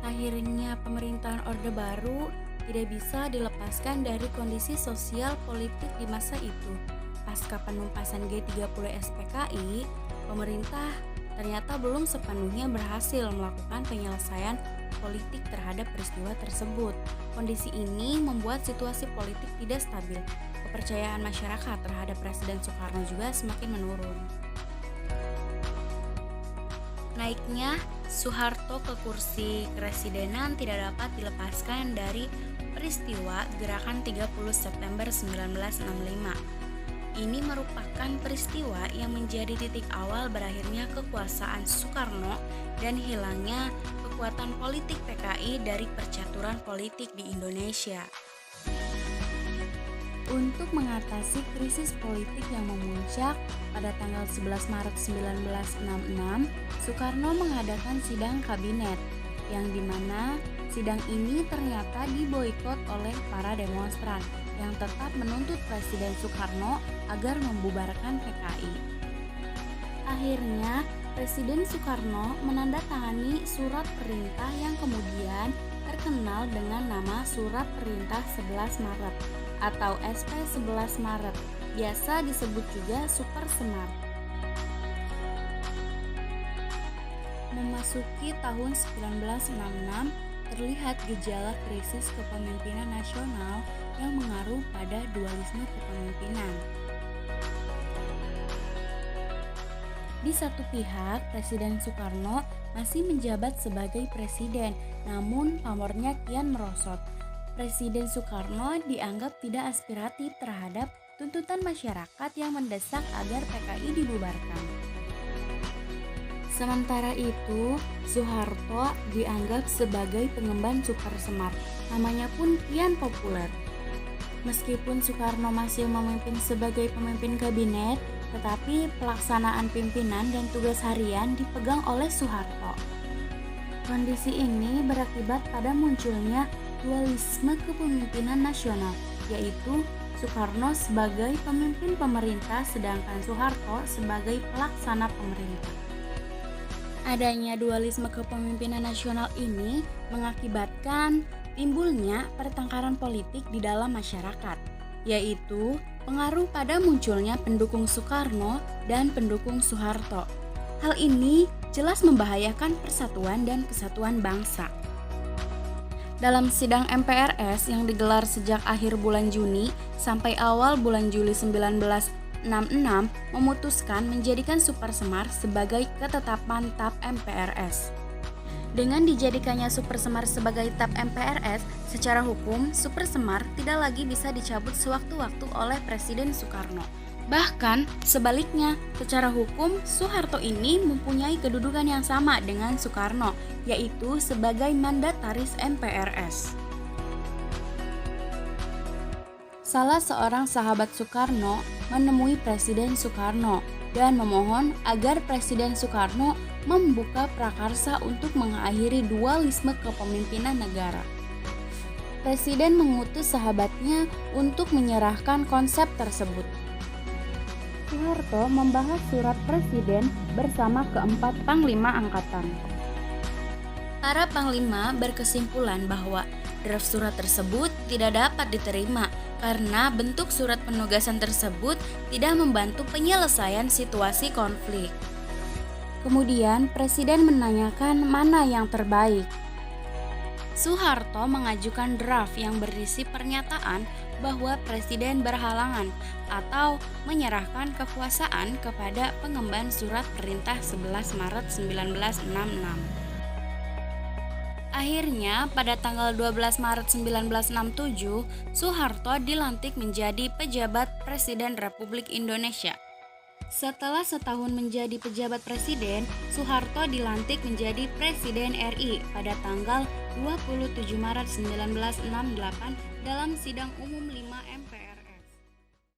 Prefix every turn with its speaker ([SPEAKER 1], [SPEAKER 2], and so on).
[SPEAKER 1] Akhirnya pemerintahan Orde Baru tidak bisa dilepaskan dari kondisi sosial politik di masa itu. Pasca penumpasan G30 SPKI, pemerintah ternyata belum sepenuhnya berhasil melakukan penyelesaian politik terhadap peristiwa tersebut. Kondisi ini membuat situasi politik tidak stabil. Kepercayaan masyarakat terhadap Presiden Soekarno juga semakin menurun. Naiknya Soeharto ke kursi kepresidenan tidak dapat dilepaskan dari peristiwa Gerakan 30 September 1965. Ini merupakan peristiwa yang menjadi titik awal berakhirnya kekuasaan Soekarno dan hilangnya kekuatan politik PKI dari percaturan politik di Indonesia. Untuk mengatasi krisis politik yang memuncak pada tanggal 11 Maret 1966, Soekarno mengadakan sidang kabinet, yang dimana sidang ini ternyata diboikot oleh para demonstran yang tetap menuntut Presiden Soekarno agar membubarkan PKI. Akhirnya, Presiden Soekarno menandatangani surat perintah yang kemudian terkenal dengan nama Surat Perintah 11 Maret atau SP 11 Maret, biasa disebut juga Super Semar. Memasuki tahun 1966, terlihat gejala krisis kepemimpinan nasional yang mengaruh pada dualisme kepemimpinan. Di satu pihak, Presiden Soekarno masih menjabat sebagai presiden, namun pamornya kian merosot. Presiden Soekarno dianggap tidak aspiratif terhadap tuntutan masyarakat yang mendesak agar PKI dibubarkan. Sementara itu, Soeharto dianggap sebagai pengemban Super Semar, namanya pun kian populer. Meskipun Soekarno masih memimpin sebagai pemimpin kabinet, tetapi pelaksanaan pimpinan dan tugas harian dipegang oleh Soeharto. Kondisi ini berakibat pada munculnya dualisme kepemimpinan nasional, yaitu Soekarno sebagai pemimpin pemerintah sedangkan Soeharto sebagai pelaksana pemerintah. Adanya dualisme kepemimpinan nasional ini mengakibatkan timbulnya pertengkaran politik di dalam masyarakat, yaitu pengaruh pada munculnya pendukung Soekarno dan pendukung Soeharto. Hal ini jelas membahayakan persatuan dan kesatuan bangsa. Dalam sidang MPRS yang digelar sejak akhir bulan Juni sampai awal bulan Juli 1966 memutuskan menjadikan Super Semar sebagai ketetapan TAP MPRS. Dengan dijadikannya Super Semar sebagai TAP MPRS, secara hukum Super Semar tidak lagi bisa dicabut sewaktu-waktu oleh Presiden Soekarno. Bahkan sebaliknya, secara hukum Soeharto ini mempunyai kedudukan yang sama dengan Soekarno, yaitu sebagai mandataris MPRS. Salah seorang sahabat Soekarno menemui Presiden Soekarno dan memohon agar Presiden Soekarno membuka prakarsa untuk mengakhiri dualisme kepemimpinan negara. Presiden mengutus sahabatnya untuk menyerahkan konsep tersebut. Soeharto membahas surat presiden bersama keempat panglima angkatan. Para panglima berkesimpulan bahwa draft surat tersebut tidak dapat diterima karena bentuk surat penugasan tersebut tidak membantu penyelesaian situasi konflik. Kemudian Presiden menanyakan mana yang terbaik. Soeharto mengajukan draft yang berisi pernyataan bahwa Presiden berhalangan atau menyerahkan kekuasaan kepada pengemban Surat Perintah 11 Maret 1966. Akhirnya, pada tanggal 12 Maret 1967, Soeharto dilantik menjadi pejabat Presiden Republik Indonesia. Setelah setahun menjadi pejabat presiden, Soeharto dilantik menjadi Presiden RI pada tanggal 27 Maret 1968 dalam sidang umum 5 MPR.